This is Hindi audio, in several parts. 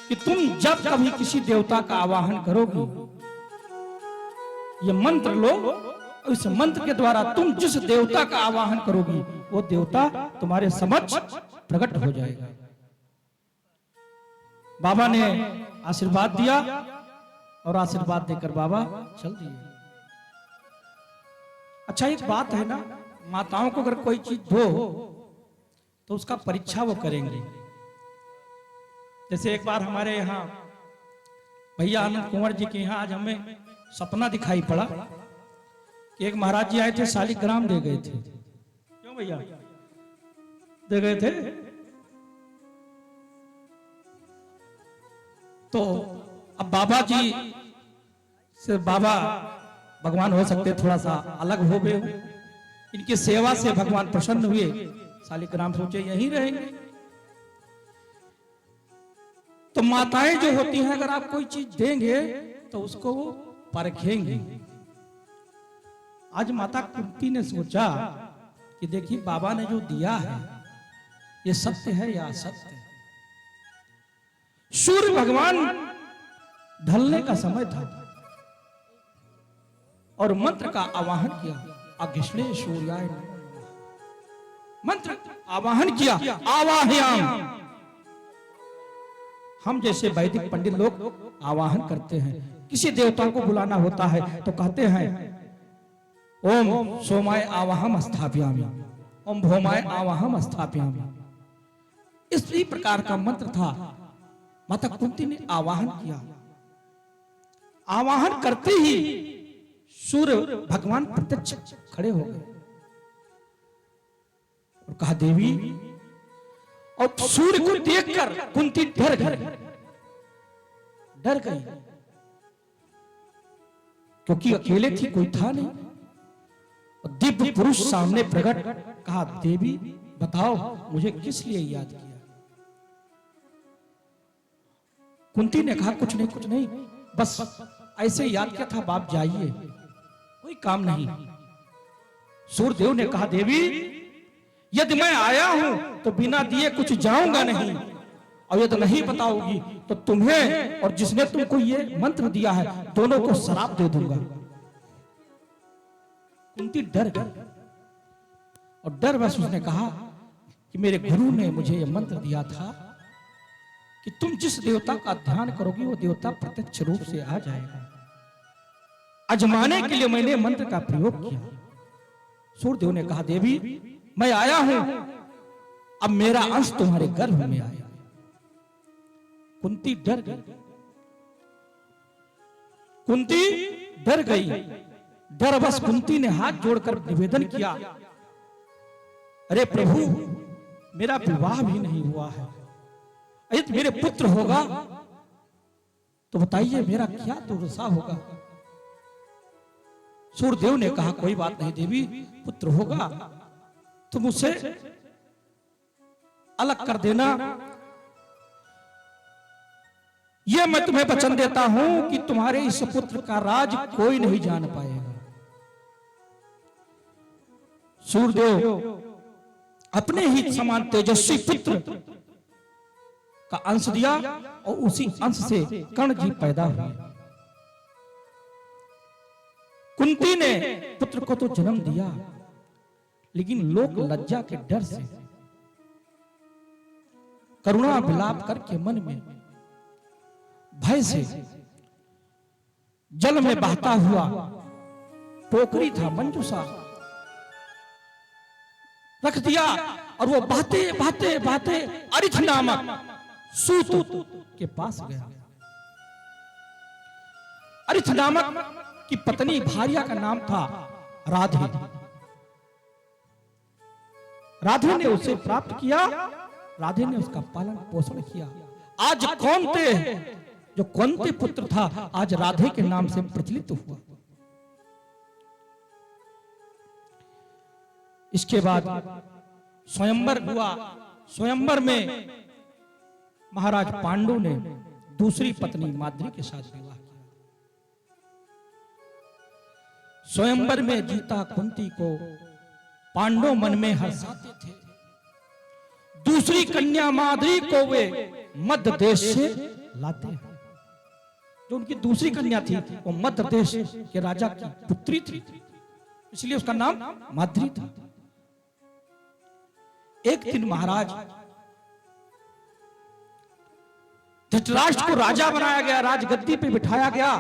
कि तुम जब कभी किसी देवता का आवाहन करोगी, ये मंत्र लो, इस मंत्र के द्वारा तुम जिस देवता का आवाहन करोगी वो देवता तुम्हारे समक्ष प्रकट हो जाएगा। बाबा ने आशीर्वाद दिया और आशीर्वाद देकर बाबा चल दिए। अच्छा, एक बात है ना, माताओं को अगर कोई चीज दो तो उसका परीक्षा वो करेंगे। जैसे एक बार हमारे यहाँ भैया आनंद कुंवर जी के यहाँ आज हमें सपना दिखाई पड़ा कि एक महाराज जी आए थे, शालिग्राम दे गए थे। क्यों भैया दे गए थे? तो अब बाबा जी से, बाबा भगवान हो सकते थोड़ा सा अलग हो गए, इनकी सेवा से भगवान प्रसन्न हुए, शालिग्राम सोचे यहीं रहेंगे। तो माताएं जो होती हैं, अगर आप कोई चीज देंगे तो उसको वो परखेंगी। आज माता कुंती ने सोचा कि देखिए बाबा ने जो दिया है ये सत्य है या असत्य है। सूर्य भगवान ढलने का समय था और मंत्र का आवाहन किया, अग्निष्णे सूर्याय नमः। मंत्र आवाहन किया, आवाहयाम। हम जैसे वैदिक पंडित लोग आवाहन करते हैं, किसी देवता को बुलाना होता है तो कहते हैं ओम सोमाय आवाहम स्थापयामि, ओम भौमाय आवाहम स्थापयामि। इसी प्रकार का मंत्र था। माता कुंती ने आवाहन किया, आवाहन करते ही सूर्य भगवान प्रत्यक्ष खड़े हो गए और कहा देवी। और सूर्य को देखकर कुंती डर गई, क्योंकि अकेले थी, कोई था नहीं। और दिव्य पुरुष सामने प्रकट, कहा देवी बताओ मुझे किस लिए याद किया? कुंती ने कहा कुछ नहीं, बस ऐसे याद किया था, बाप जाइए, कोई काम नहीं। सूर्यदेव ने कहा देवी यदि मैं आया हूं तो बिना दिए कुछ जाऊंगा नहीं, और यदि नहीं बताओगी तो तुम्हें और जिसने तुमको ये मंत्र दिया है दोनों को श्राप दे दूंगा। कुंती डर गई और डर बस उसने कहा कि मेरे गुरु ने मुझे ये मंत्र दिया था कि तुम जिस देवता का ध्यान करोगी वो देवता प्रत्यक्ष रूप से आ जाएगा। अजमाने के लिए मैंने मंत्र का प्रयोग किया। सूर्यदेव ने कहा देवी मैं आया हूं, अब मेरा अंश तुम्हारे गर्भ में आया। कुंती डर गई, कुंती डर गई। डर बस कुंती ने हाथ जोड़कर निवेदन किया, अरे प्रभु मेरा विवाह भी नहीं हुआ है, यदि मेरे पुत्र होगा तो बताइए मेरा क्या दुर्दशा होगा? सूर्यदेव ने कहा कोई बात नहीं देवी, पुत्र होगा, तुम उसे अलग कर देना। यह मैं तुम्हें वचन देता हूं कि तुम्हारे इस पुत्र का राज कोई नहीं जान पाएगा। सूर्यदेव अपने ही समान तेजस्वी पुत्र का अंश दिया और उसी अंश से कर्ण जी पैदा हुए। कुंती ने पुत्र को तो जन्म दिया, लेकिन लोक लज्जा के डर से करुणा विलाप करके मन में भय से जल में बहता हुआ टोकरी था मंजूषा रख दिया और वो बहते बहते बहते अरिथ नामक सूत के पास गया। अरिथ नामक की पत्नी भार्या का नाम था राधे। राधे ने उसे प्राप्त किया, राधे ने उसका पालन पोषण किया। आज कौनते जो कौनते पुत्र था आज राधे के नाम से प्रचलित हुआ। इसके बाद स्वयंवर हुआ। स्वयंवर में महाराज पांडु ने दूसरी पत्नी माद्री के साथ विवाह किया। स्वयंवर में जीता कुंती को पांडव मन में हर्षाते थे। दूसरी कन्या माद्री को वे मध्य देश से लाते हैं। जो उनकी दूसरी कन्या थी वो मध्य देश के राजा की पुत्री थी, इसलिए उसका नाम माद्री था। एक दिन महाराज धृतराष्ट्र को राजा बनाया गया, राजगद्दी पे बिठाया गया।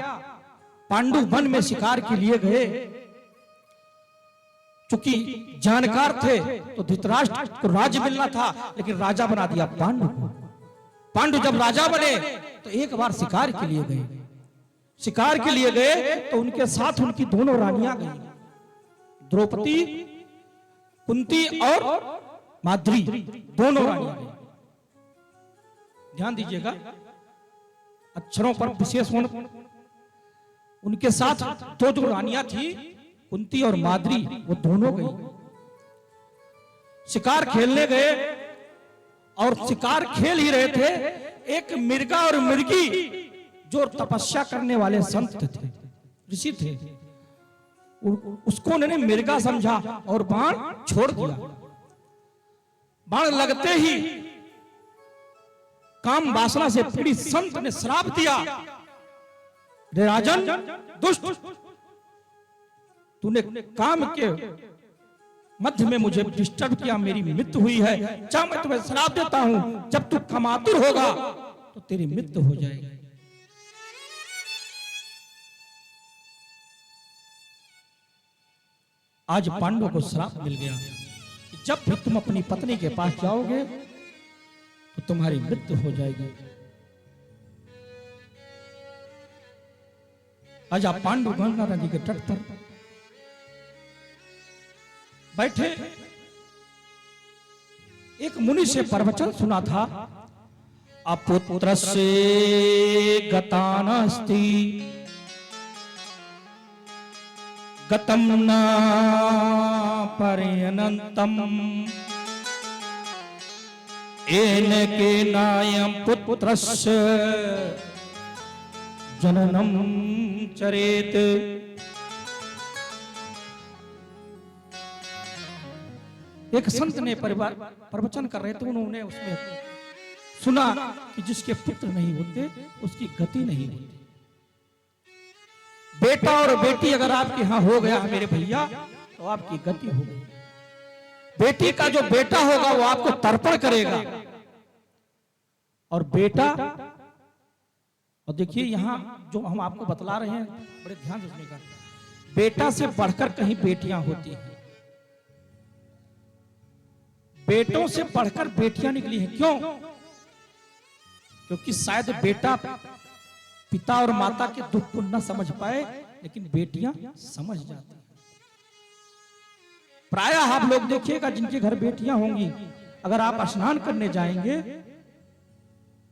पांडु वन में शिकार के लिए गए, चूंकि जानकार थे तो धृतराष्ट्र को राज्य मिलना था, लेकिन राजा बना दिया पांडु को। पांडु जब राजा बने तो एक बार शिकार के लिए गए। शिकार के लिए गए तो उनके साथ उनकी दोनों रानियां गई, द्रौपदी, कुंती और माद्री, दोनों रानियां गई। ध्यान दीजिएगा, अक्षरों पर विशेष होना। उनके साथ दो जो रानियां थी, कुंती और माद्री, वो दोनों गई। शिकार खेलने गए और शिकार खेल ही रहे थे, एक मिर्गा और मिर्गी जो तपस्या करने वाले संत थे, ऋषि थे, उसको उन्होंने मिर्गा समझा और बाण छोड़ दिया। बाण लगते ही काम वासना से पीड़ित संत ने श्राप दिया, रे राजन दुष्ट, तूने काम के मध्य में मुझे डिस्टर्ब किया, मेरी मृत्यु हुई है। चाहे मैं तुम्हें श्राप देता हूं, जब तू कामातुर होगा तो तेरी मृत्यु हो जाएगी। आज पांडवों को श्राप मिल गया कि जब भी तुम अपनी पत्नी के पास जाओगे तो तुम्हारी मृत्यु हो जाएगी। आज आप पांडु गंगा नदी के तट पर बैठे एक मुनि से प्रवचन सुना था, अपुत्रस्य गतानास्ति गतम न पर्यनन्तम येन केनायं पुत्रस्य जननम चरेत। एक संत ने प्रवचन कर रहे थे, उन्होंने उसमें सुना कि जिसके पुत्र नहीं होते उसकी गति नहीं होती। बेटा और बेटी अगर आपके यहां हो गया मेरे भैया तो आपकी गति हो गई। बेटी का जो बेटा होगा वो आपको तर्पण करेगा, और बेटा, और देखिए यहां जो हम आपको बतला रहे हैं बड़े ध्यान से सुनिएगा, बेटा से बढ़कर कहीं बेटियां होती हैं, बेटों से बढ़कर बेटियां निकली हैं। क्यों? क्योंकि शायद बेटा पिता और माता के दुख को न समझ पाए, लेकिन बेटियां समझ जाती हैं। प्रायः आप लोग देखिएगा जिनके घर बेटियां होंगी, अगर आप स्नान करने जाएंगे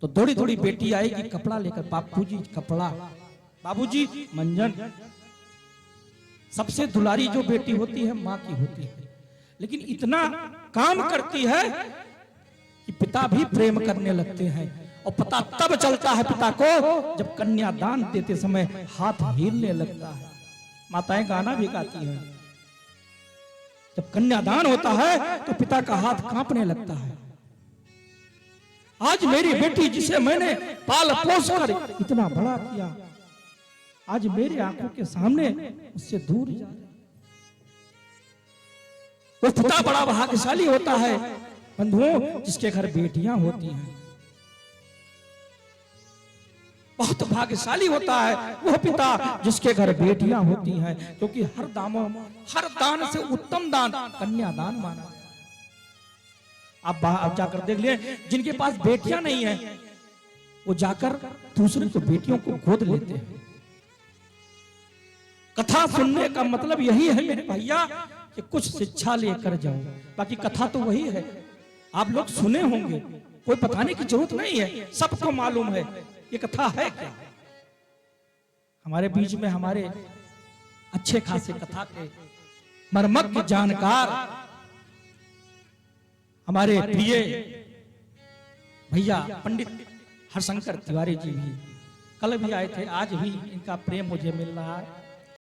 तो थोड़ी थोड़ी बेटी आएगी कपड़ा लेकर, बापूजी कपड़ा, बाबूजी मंजन। सबसे दुलारी जो बेटी होती है मां की होती है, लेकिन इतना काम करती है कि पिता भी प्रेम करने लगते हैं। और पता तब चलता है पिता को जब कन्यादान देते समय हाथ हिलने लगता है। माताएं गाना भी गाती हैं, जब कन्यादान होता है तो पिता का हाथ कांपने लगता है। आज मेरी बेटी जिसे मैंने पाल पोस कर इतना बड़ा किया, आज मेरी आंखों के सामने उससे दूर जा रही। वो पिता बड़ा भाग्यशाली होता है बंधुओं जिसके घर बेटियां होती हैं, बहुत भाग्यशाली होता है वह पिता जिसके घर बेटियां होती हैं, क्योंकि हर दान से उत्तम दान कन्यादान माना गया। आप जाकर देख लिए जिनके पास बेटियां नहीं है, वो जाकर दूसरे को बेटियों को गोद लेते हैं। कथा सुनने का मतलब यही है मेरे भैया कि कुछ शिक्षा लेकर जाओ, बाकी कथा तो वही है, आप लोग सुने होंगे, कोई बताने की जरूरत नहीं है, सबको मालूम है ये कथा है क्या। हमारे बीच में हमारे अच्छे खासे कथा के मर्मज्ञ जानकार हमारे प्रिय भैया पंडित हरशंकर तिवारी जी भी कल भी आए थे, आज भी इनका प्रेम मुझे मिल रहा है।